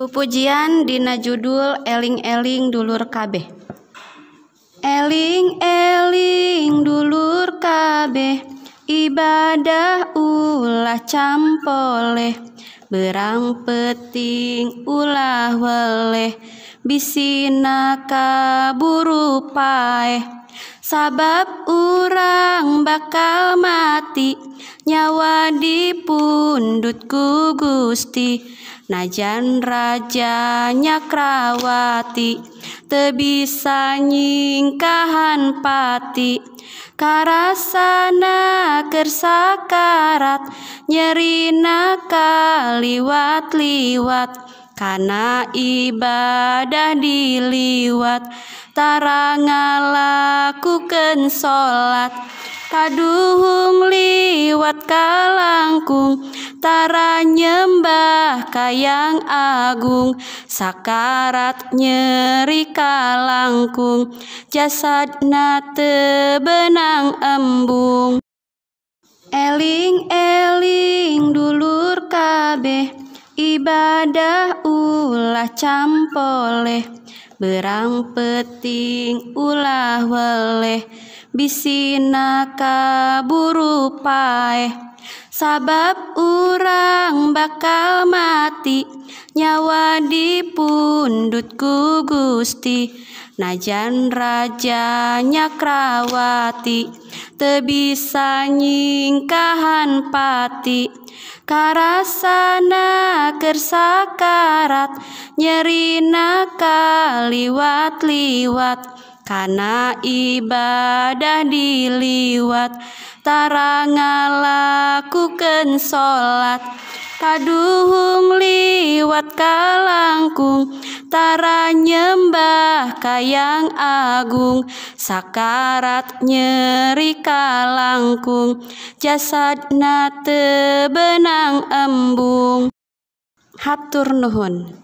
Pupujian dina judul eling-eling dulur kabeh. Eling-eling dulur kabeh, ibadah ulah campoleh, berang peting ulah weleh, bisina kaburu paeh. Sabab urang bakal mati, nyawa dipundut ku Gusti. Najan raja Nyakrawati, teu bisa nyingkahan pati. Karasana keur sakarat, nyerina kaliwat-liwat, kana ibadah diliwat, tara ngalakukeun salat. Kaduhung liwat kalangkung, tara nyembah kayang agung. Sakarat nyeri kalangkung, jasadna teu beunang embung. Eling-eling dulur kabeh, ibadah ulah campoleh, berang peting ulah weleh, bisina kaburu paeh. Sabab urang bakal mati, nyawa dipundut ku Gusti. Najan raja Nyakrawati, teu bisa nyingkahan pati. Karasana keur sakarat, nyerina kaliwat-liwat, kana ibadah diliwat, tara ngalakukeun salat. Kaduhung liwat kalangkung, tara nyembah kayang agung. Sakarat nyeri kalangkung, jasadna teu beunang embung. Hatur nuhun.